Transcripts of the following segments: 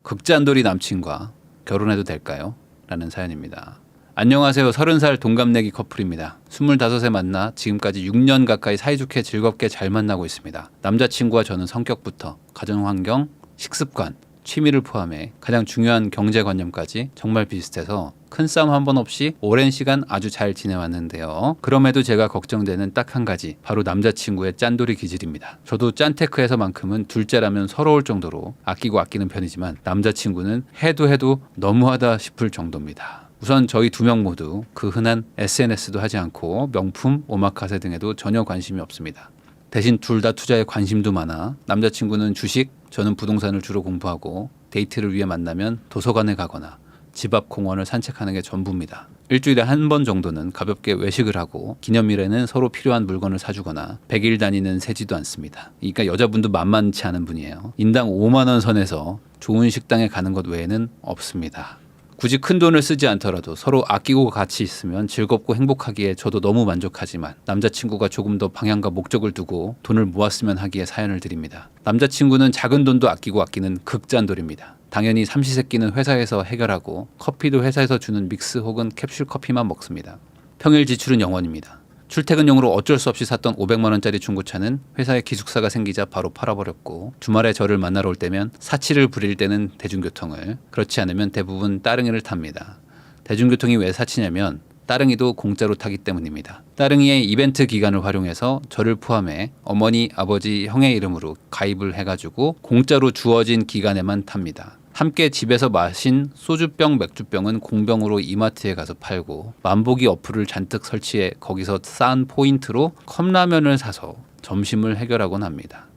극잔돌이 남친과 결혼해도 될까요? 라는 사연입니다. 안녕하세요. 30살 동갑내기 커플입니다. 25세 만나 지금까지 6년 가까이 사이좋게 즐겁게 잘 만나고 있습니다. 남자친구와 저는 성격부터 가정환경, 식습관, 취미를 포함해 가장 중요한 경제관념까지 정말 비슷해서 큰 싸움 한 번 없이 오랜 시간 아주 잘 지내왔는데요. 그럼에도 제가 걱정되는 딱 한 가지, 바로 남자친구의 짠돌이 기질입니다. 저도 짠테크에서만큼은 둘째라면 서러울 정도로 아끼고 아끼는 편이지만 남자친구는 해도 너무하다 싶을 정도입니다. 우선 저희 두 명 모두 그 흔한 SNS도 하지 않고 명품, 오마카세 등에도 전혀 관심이 없습니다. 대신 둘 다 투자에 관심도 많아 남자친구는 주식, 저는 부동산을 주로 공부하고 데이트를 위해 만나면 도서관에 가거나 집 앞 공원을 산책하는 게 전부입니다. 일주일에 한 번 정도는 가볍게 외식을 하고 기념일에는 서로 필요한 물건을 사주거나 100일 다니는 세지도 않습니다. 그러니까 여자분도 만만치 않은 분이에요. 인당 5만 원 선에서 좋은 식당에 가는 것 외에는 없습니다. 굳이 큰 돈을 쓰지 않더라도 서로 아끼고 같이 있으면 즐겁고 행복하기에 저도 너무 만족하지만 남자친구가 조금 더 방향과 목적을 두고 돈을 모았으면 하기에 사연을 드립니다. 남자친구는 작은 돈도 아끼고 아끼는 극잔돌입니다. 당연히 삼시세끼는 회사에서 해결하고 커피도 회사에서 주는 믹스 혹은 캡슐 커피만 먹습니다. 평일 지출은 0원입니다. 출퇴근용으로 어쩔 수 없이 샀던 500만 원짜리 중고차는 회사에 기숙사가 생기자 바로 팔아버렸고, 주말에 저를 만나러 올 때면 사치를 부릴 때는 대중교통을, 그렇지 않으면 대부분 따릉이를 탑니다. 대중교통이 왜 사치냐면 따릉이도 공짜로 타기 때문입니다. 따릉이의 이벤트 기간을 활용해서 저를 포함해 어머니, 아버지, 형의 이름으로 가입을 해가지고 공짜로 주어진 기간에만 탑니다. 함께 집에서 마신 소주병, 맥주병은 공병으로 이마트에 가서 팔고, 만보기 어플을 잔뜩 설치해 거기서 쌓은 포인트로 컵라면을 사서 점심을 해결하곤 합니다.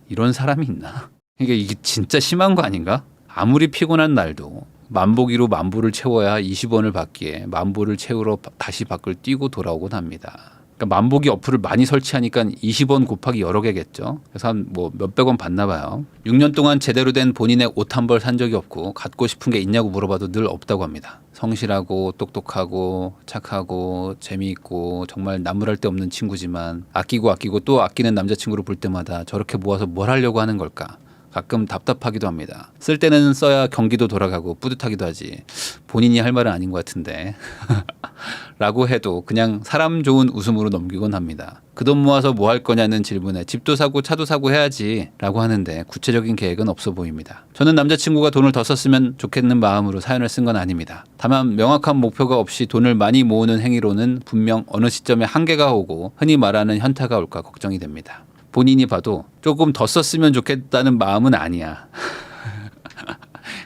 이런 사람이 있나? 이게 진짜 심한 거 아닌가? 아무리 피곤한 날도 만보기로 만보를 채워야 20원을 받기에 만보를 채우러 다시 밖을 뛰고 돌아오곤 합니다. 그러니까 만보기 어플을 많이 설치하니까 20원 곱하기 여러 개겠죠. 그래서 한 뭐 몇백 원 받나 봐요. 6년 동안 제대로 된 본인의 옷 한 벌 산 적이 없고 갖고 싶은 게 있냐고 물어봐도 늘 없다고 합니다. 성실하고 똑똑하고 착하고 재미있고 정말 나무랄 데 없는 친구지만 아끼고 또 아끼는 남자친구를 볼 때마다 저렇게 모아서 뭘 하려고 하는 걸까? 가끔 답답하기도 합니다. 쓸 때는 써야 경기도 돌아가고 뿌듯하기도 하지. 본인이 할 말은 아닌 것 같은데. 라고 해도 그냥 사람 좋은 웃음으로 넘기곤 합니다. 그 돈 모아서 뭐 할 거냐는 질문에 집도 사고 차도 사고 해야지 라고 하는데 구체적인 계획은 없어 보입니다. 저는 남자친구가 돈을 더 썼으면 좋겠는 마음으로 사연을 쓴 건 아닙니다. 다만 명확한 목표가 없이 돈을 많이 모으는 행위로는 분명 어느 시점에 한계가 오고 흔히 말하는 현타가 올까 걱정이 됩니다. 본인이 봐도 조금 더 썼으면 좋겠다는 마음은 아니야.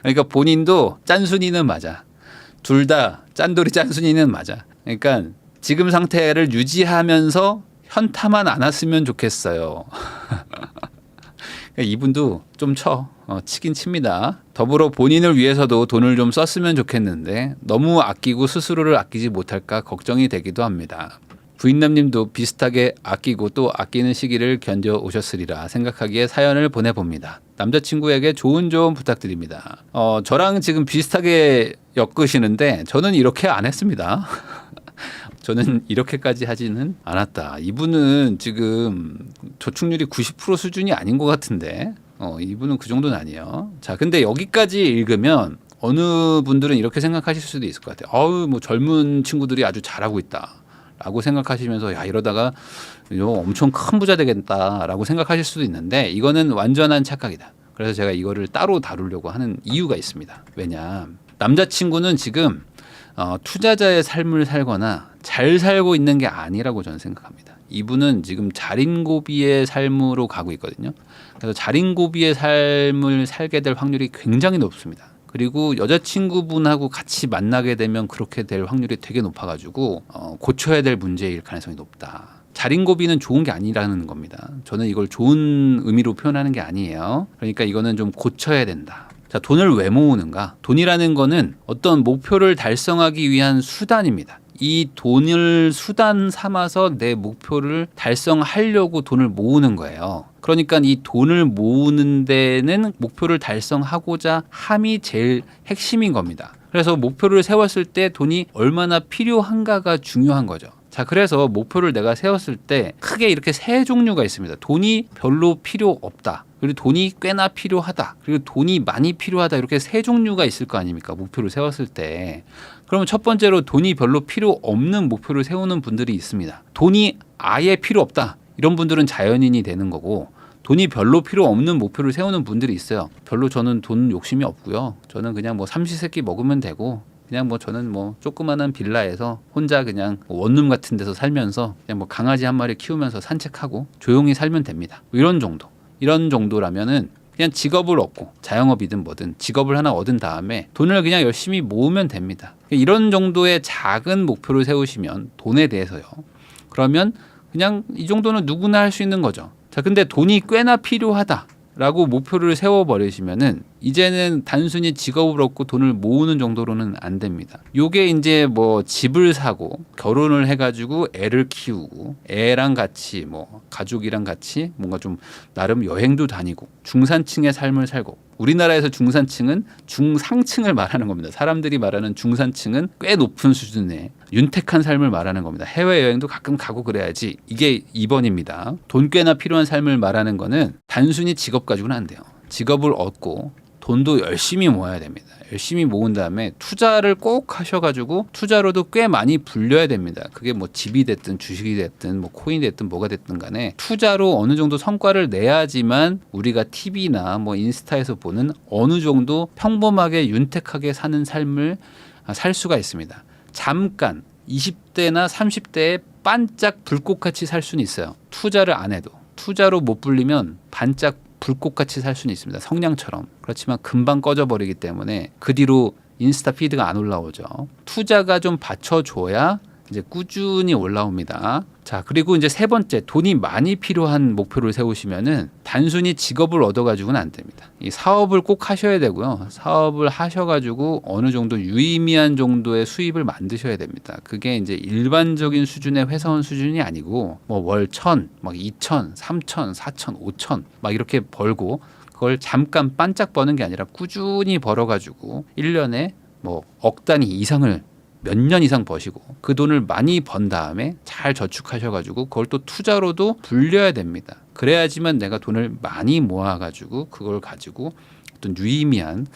그러니까 본인도 짠순이는 맞아. 둘 다 짠돌이 짠순이는 맞아. 그러니까 지금 상태를 유지하면서 현타만 안 왔으면 좋겠어요. 이분도 좀 치긴 칩니다. 더불어 본인을 위해서도 돈을 좀 썼으면 좋겠는데 너무 아끼고 스스로를 아끼지 못할까 걱정이 되기도 합니다. 부인남님도 비슷하게 아끼고 또 아끼는 시기를 견뎌오셨으리라 생각하기에 사연을 보내봅니다. 남자친구에게 좋은 조언 부탁드립니다. 저랑 지금 비슷하게 엮으시는데 저는 이렇게 안 했습니다. 저는 이렇게까지 하지는 않았다. 이분은 지금 저축률이 90% 수준이 아닌 것 같은데 이분은 그 정도는 아니에요. 자, 근데 여기까지 읽으면 어느 분들은 이렇게 생각하실 수도 있을 것 같아요. 뭐 젊은 친구들이 아주 잘하고 있다 라고 생각하시면서 야, 이러다가 엄청 큰 부자 되겠다라고 생각하실 수도 있는데 이거는 완전한 착각이다. 그래서 제가 이거를 따로 다루려고 하는 이유가 있습니다. 왜냐, 남자친구는 지금 투자자의 삶을 살거나 잘 살고 있는 게 아니라고 저는 생각합니다. 이분은 지금 자린고비의 삶으로 가고 있거든요. 그래서 자린고비의 삶을 살게 될 확률이 굉장히 높습니다. 그리고 여자친구분하고 같이 만나게 되면 그렇게 될 확률이 되게 높아가지고 고쳐야 될 문제일 가능성이 높다. 자린고비는 좋은 게 아니라는 겁니다. 저는 이걸 좋은 의미로 표현하는 게 아니에요. 그러니까 이거는 좀 고쳐야 된다. 자, 돈을 왜 모으는가? 돈이라는 거는 어떤 목표를 달성하기 위한 수단입니다. 이 돈을 수단 삼아서 내 목표를 달성하려고 돈을 모으는 거예요. 그러니까 이 돈을 모으는 데는 목표를 달성하고자 함이 제일 핵심인 겁니다. 그래서 목표를 세웠을 때 돈이 얼마나 필요한가가 중요한 거죠. 자, 그래서 목표를 내가 세웠을 때 크게 이렇게 세 종류가 있습니다. 돈이 별로 필요 없다. 그리고 돈이 꽤나 필요하다. 그리고 돈이 많이 필요하다. 이렇게 세 종류가 있을 거 아닙니까? 목표를 세웠을 때. 그러면 첫 번째로 돈이 별로 필요 없는 목표를 세우는 분들이 있습니다. 돈이 아예 필요 없다. 이런 분들은 자연인이 되는 거고, 돈이 별로 필요 없는 목표를 세우는 분들이 있어요. 별로 저는 돈 욕심이 없고요. 저는 그냥 뭐 삼시세끼 먹으면 되고, 그냥 뭐 저는 뭐 조그마한 빌라에서 혼자 그냥 원룸 같은 데서 살면서 그냥 뭐 강아지 한 마리 키우면서 산책하고 조용히 살면 됩니다. 이런 정도. 이런 정도라면은 그냥 직업을 얻고, 자영업이든 뭐든 직업을 하나 얻은 다음에 돈을 그냥 열심히 모으면 됩니다. 이런 정도의 작은 목표를 세우시면, 돈에 대해서요. 그러면 그냥 이 정도는 누구나 할 수 있는 거죠. 자, 근데 돈이 꽤나 필요하다라고 목표를 세워버리시면은 이제는 단순히 직업을 얻고 돈을 모으는 정도로는 안 됩니다. 요게 이제 뭐 집을 사고 결혼을 해가지고 애를 키우고, 애랑 같이 뭐 가족이랑 같이 뭔가 좀 나름 여행도 다니고, 중산층의 삶을 살고, 우리나라에서 중산층은 중상층을 말하는 겁니다. 사람들이 말하는 중산층은 꽤 높은 수준의 윤택한 삶을 말하는 겁니다. 해외여행도 가끔 가고 그래야지. 이게 2번입니다. 돈 꽤나 필요한 삶을 말하는 거는 단순히 직업 가지고는 안 돼요. 직업을 얻고 돈도 열심히 모아야 됩니다. 열심히 모은 다음에 투자를 꼭 하셔가지고 투자로도 꽤 많이 불려야 됩니다. 그게 뭐 집이 됐든 주식이 됐든 뭐 코인이 됐든 뭐가 됐든 간에 투자로 어느 정도 성과를 내야지만 우리가 TV나 뭐 인스타에서 보는 어느 정도 평범하게 윤택하게 사는 삶을 살 수가 있습니다. 잠깐 20대나 30대에 반짝 불꽃같이 살 수는 있어요. 투자를 안 해도. 투자로 못 불리면 반짝 불꽃같이 살 수는 있습니다. 성냥처럼. 그렇지만 금방 꺼져버리기 때문에 그 뒤로 인스타 피드가 안 올라오죠. 투자가 좀 받쳐줘야 이제 꾸준히 올라옵니다. 자, 그리고 이제 세 번째, 돈이 많이 필요한 목표를 세우시면은 단순히 직업을 얻어가지고는 안 됩니다. 이 사업을 꼭 하셔야 되고요. 사업을 하셔가지고 어느 정도 유의미한 정도의 수입을 만드셔야 됩니다. 그게 이제 일반적인 수준의 회사원 수준이 아니고 뭐 월 1,000, 막 2,000, 3,000, 4,000, 5,000 막 이렇게 벌고, 그걸 잠깐 반짝 버는 게 아니라 꾸준히 벌어가지고 1년에 뭐 억 단위 이상을 몇 년 이상 버시고, 그 돈을 많이 번 다음에 잘 저축하셔가지고 그걸 또 투자로도 불려야 됩니다. 그래야지만 내가 돈을 많이 모아가지고 그걸 가지고 어떤 유의미한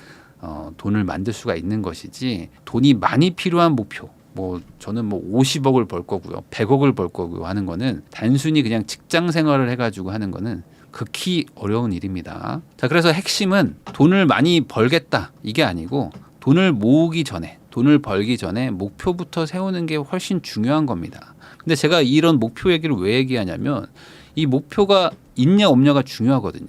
돈을 만들 수가 있는 것이지, 돈이 많이 필요한 목표, 뭐 저는 뭐 50억을 벌 거고요, 100억을 벌 거고요 하는 거는 단순히 그냥 직장 생활을 해가지고 하는 거는 극히 어려운 일입니다. 자, 그래서 핵심은 돈을 많이 벌겠다 이게 아니고, 돈을 모으기 전에, 돈을 벌기 전에 목표부터 세우는 게 훨씬 중요한 겁니다. 근데 제가 이런 목표 얘기를 왜 얘기하냐면, 이 목표가 있냐 없냐가 중요하거든요.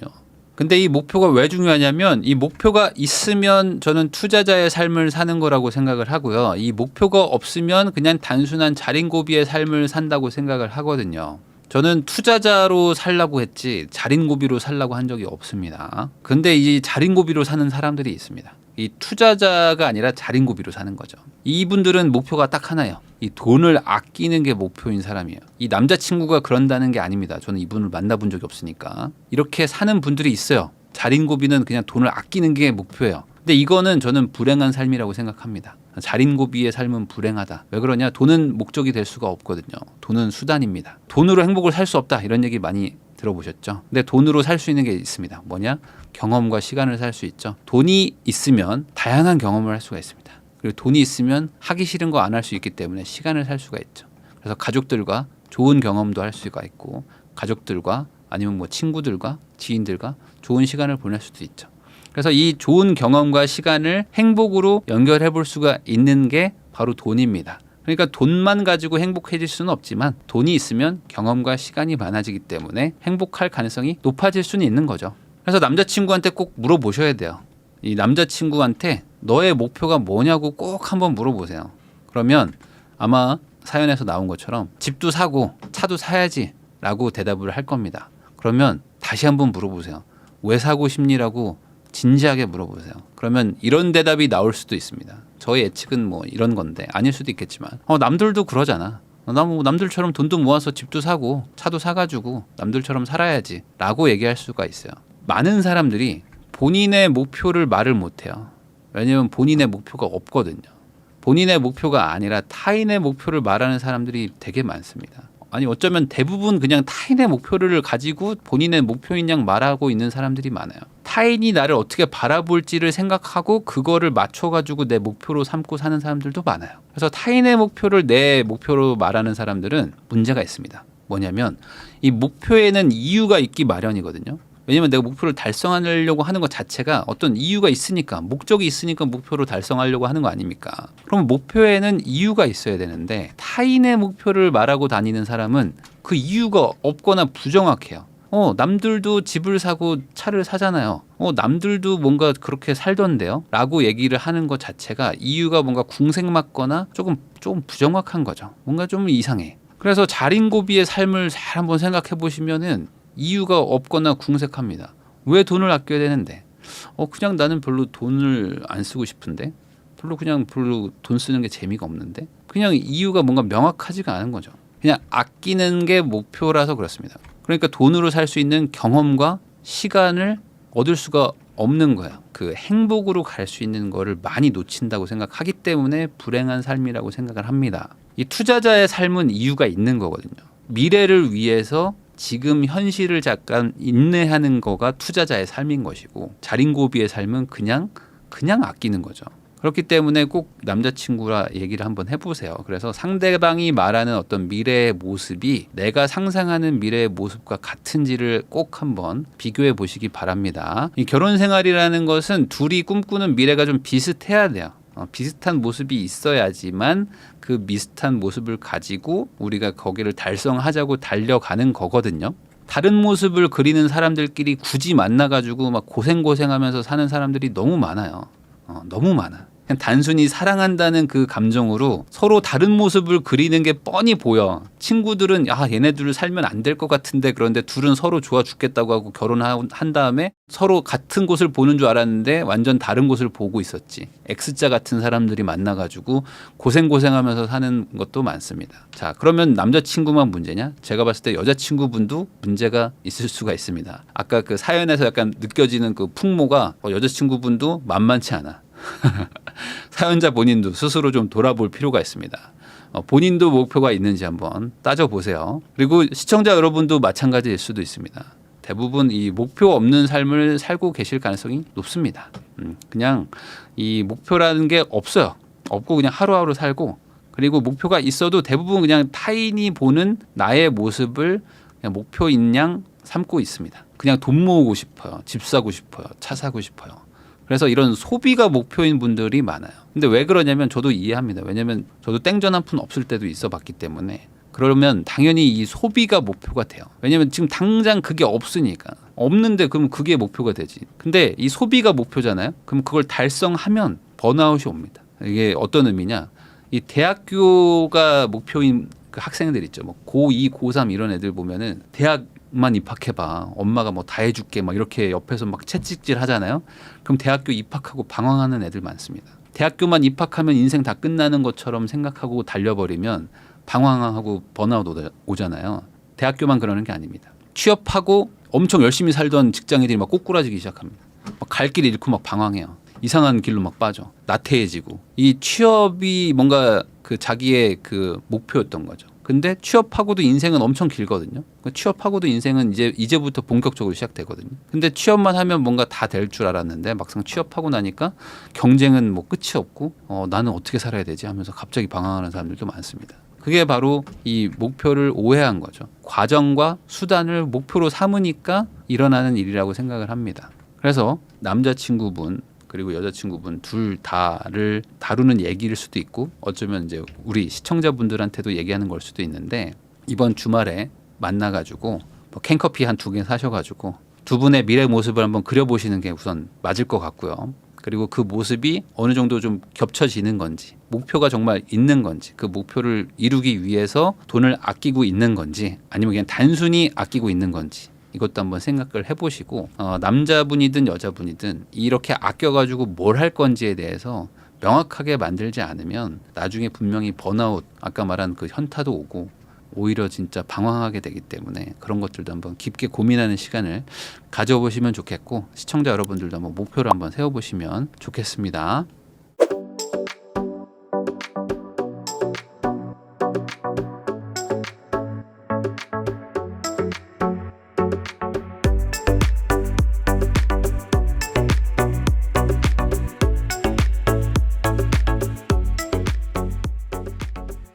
근데 이 목표가 왜 중요하냐면, 이 목표가 있으면 저는 투자자의 삶을 사는 거라고 생각을 하고요. 이 목표가 없으면 그냥 단순한 자린고비의 삶을 산다고 생각을 하거든요. 저는 투자자로 살라고 했지 자린고비로 살라고 한 적이 없습니다. 근데 이 자린고비로 사는 사람들이 있습니다. 이 투자자가 아니라 자린고비로 사는 거죠. 이분들은 목표가 딱 하나예요. 이 돈을 아끼는 게 목표인 사람이에요. 이 남자친구가 그런다는 게 아닙니다. 저는 이분을 만나본 적이 없으니까. 이렇게 사는 분들이 있어요. 자린고비는 그냥 돈을 아끼는 게 목표예요. 근데 이거는 저는 불행한 삶이라고 생각합니다. 자린고비의 삶은 불행하다. 왜 그러냐? 돈은 목적이 될 수가 없거든요. 돈은 수단입니다. 돈으로 행복을 살 수 없다. 이런 얘기 많이 들어보셨죠? 근데 돈으로 살 수 있는 게 있습니다. 뭐냐? 경험과 시간을 살 수 있죠. 돈이 있으면 다양한 경험을 할 수가 있습니다. 그리고 돈이 있으면 하기 싫은 거 안 할 수 있기 때문에 시간을 살 수가 있죠. 그래서 가족들과 좋은 경험도 할 수가 있고, 가족들과 아니면 뭐 친구들과 지인들과 좋은 시간을 보낼 수도 있죠. 그래서 이 좋은 경험과 시간을 행복으로 연결해 볼 수가 있는 게 바로 돈입니다. 그러니까 돈만 가지고 행복해질 수는 없지만, 돈이 있으면 경험과 시간이 많아지기 때문에 행복할 가능성이 높아질 수는 있는 거죠. 그래서 남자친구한테 꼭 물어보셔야 돼요. 이 남자친구한테 너의 목표가 뭐냐고 꼭 한번 물어보세요. 그러면 아마 사연에서 나온 것처럼 집도 사고 차도 사야지 라고 대답을 할 겁니다. 그러면 다시 한번 물어보세요. 왜 사고 싶니라고 진지하게 물어보세요. 그러면 이런 대답이 나올 수도 있습니다. 저의 예측은 뭐 이런 건데, 아닐 수도 있겠지만, 남들도 그러잖아. 나 뭐 남들처럼 돈도 모아서 집도 사고 차도 사가지고 남들처럼 살아야지 라고 얘기할 수가 있어요. 많은 사람들이 본인의 목표를 말을 못해요. 왜냐하면 본인의 목표가 없거든요. 본인의 목표가 아니라 타인의 목표를 말하는 사람들이 되게 많습니다. 아니 어쩌면 대부분 그냥 타인의 목표를 가지고 본인의 목표인 양 말하고 있는 사람들이 많아요. 타인이 나를 어떻게 바라볼지를 생각하고 그거를 맞춰가지고 내 목표로 삼고 사는 사람들도 많아요. 그래서 타인의 목표를 내 목표로 말하는 사람들은 문제가 있습니다. 뭐냐면 이 목표에는 이유가 있기 마련이거든요. 왜냐면 내가 목표를 달성하려고 하는 것 자체가 어떤 이유가 있으니까, 목적이 있으니까 목표를 달성하려고 하는 거 아닙니까? 그럼 목표에는 이유가 있어야 되는데 타인의 목표를 말하고 다니는 사람은 그 이유가 없거나 부정확해요. 남들도 집을 사고 차를 사잖아요. 남들도 뭔가 그렇게 살던데요? 라고 얘기를 하는 것 자체가 이유가 뭔가 궁색맞거나 조금 부정확한 거죠. 뭔가 좀 이상해. 그래서 자린고비의 삶을 잘 한번 생각해 보시면은 이유가 없거나 궁색합니다. 왜 돈을 아껴야 되는데? 그냥 나는 별로 돈을 안 쓰고 싶은데? 별로 돈 쓰는 게 재미가 없는데? 그냥 이유가 뭔가 명확하지가 않은 거죠. 그냥 아끼는 게 목표라서 그렇습니다. 그러니까 돈으로 살 수 있는 경험과 시간을 얻을 수가 없는 거예요. 그 행복으로 갈 수 있는 거를 많이 놓친다고 생각하기 때문에 불행한 삶이라고 생각을 합니다. 이 투자자의 삶은 이유가 있는 거거든요. 미래를 위해서 지금 현실을 잠깐 인내하는 거가 투자자의 삶인 것이고 자린고비의 삶은 그냥 아끼는 거죠. 그렇기 때문에 꼭 남자친구라 얘기를 한번 해보세요. 그래서 상대방이 말하는 어떤 미래의 모습이 내가 상상하는 미래의 모습과 같은지를 꼭 한번 비교해 보시기 바랍니다. 이 결혼 생활이라는 것은 둘이 꿈꾸는 미래가 좀 비슷해야 돼요. 비슷한 모습이 있어야지만 그 비슷한 모습을 가지고 우리가 거기를 달성하자고 달려가는 거거든요. 다른 모습을 그리는 사람들끼리 굳이 만나가지고 막 고생하면서 사는 사람들이 너무 많아요. 너무 많아. 그냥 단순히 사랑한다는 그 감정으로 서로 다른 모습을 그리는 게 뻔히 보여. 친구들은 얘네들을 살면 안 될 것 같은데 그런데 둘은 서로 좋아 죽겠다고 하고 결혼한 다음에 서로 같은 곳을 보는 줄 알았는데 완전 다른 곳을 보고 있었지. X자 같은 사람들이 만나가지고 고생하면서 사는 것도 많습니다. 자, 그러면 남자친구만 문제냐? 제가 봤을 때 여자친구분도 문제가 있을 수가 있습니다. 아까 그 사연에서 약간 느껴지는 그 풍모가 여자친구분도 만만치 않아. 사연자 본인도 스스로 좀 돌아볼 필요가 있습니다. 본인도 목표가 있는지 한번 따져보세요. 그리고 시청자 여러분도 마찬가지일 수도 있습니다. 대부분 이 목표 없는 삶을 살고 계실 가능성이 높습니다. 그냥 이 목표라는 게 없어요. 없고 그냥 하루하루 살고, 그리고 목표가 있어도 대부분 그냥 타인이 보는 나의 모습을 그냥 목표인 양 삼고 있습니다. 그냥 돈 모으고 싶어요. 집 사고 싶어요. 차 사고 싶어요. 그래서 이런 소비가 목표인 분들이 많아요. 근데 왜 그러냐면 저도 이해합니다. 왜냐면 저도 땡전 한 푼 없을 때도 있어 봤기 때문에. 그러면 당연히 이 소비가 목표가 돼요. 왜냐면 지금 당장 그게 없으니까. 없는데 그럼 그게 목표가 되지. 근데 이 소비가 목표잖아요. 그럼 그걸 달성하면 번아웃이 옵니다. 이게 어떤 의미냐? 이 대학교가 목표인 그 학생들 있죠. 뭐 고2, 고3 이런 애들 보면은 대학만 입학해봐. 엄마가 뭐 다 해줄게. 막 이렇게 옆에서 막 채찍질 하잖아요. 그럼 대학교 입학하고 방황하는 애들 많습니다. 대학교만 입학하면 인생 다 끝나는 것처럼 생각하고 달려버리면 방황하고 번아웃 오잖아요. 대학교만 그러는 게 아닙니다. 취업하고 엄청 열심히 살던 직장인들이 막 꼬꾸라지기 시작합니다. 막 갈 길 잃고 막 방황해요. 이상한 길로 막 빠져. 나태해지고. 이 취업이 뭔가 그 자기의 그 목표였던 거죠. 근데 취업하고도 인생은 엄청 길거든요. 취업하고도 인생은 이제부터 본격적으로 시작되거든요. 근데 취업만 하면 뭔가 다 될 줄 알았는데 막상 취업하고 나니까 경쟁은 뭐 끝이 없고 나는 어떻게 살아야 되지 하면서 갑자기 방황하는 사람들도 많습니다. 그게 바로 이 목표를 오해한 거죠. 과정과 수단을 목표로 삼으니까 일어나는 일이라고 생각을 합니다. 그래서 남자친구분 그리고 여자친구분 둘 다를 다루는 얘기일 수도 있고 어쩌면 이제 우리 시청자분들한테도 얘기하는 걸 수도 있는데 이번 주말에 만나가지고 뭐 캔커피 한 2개 사셔가지고 두 분의 미래 모습을 한번 그려보시는 게 우선 맞을 것 같고요. 그리고 그 모습이 어느 정도 좀 겹쳐지는 건지 목표가 정말 있는 건지 그 목표를 이루기 위해서 돈을 아끼고 있는 건지 아니면 그냥 단순히 아끼고 있는 건지 이것도 한번 생각을 해보시고 남자분이든 여자분이든 이렇게 아껴가지고 뭘 할 건지에 대해서 명확하게 만들지 않으면 나중에 분명히 번아웃 아까 말한 그 현타도 오고 오히려 진짜 방황하게 되기 때문에 그런 것들도 한번 깊게 고민하는 시간을 가져보시면 좋겠고 시청자 여러분들도 한번 목표를 한번 세워보시면 좋겠습니다.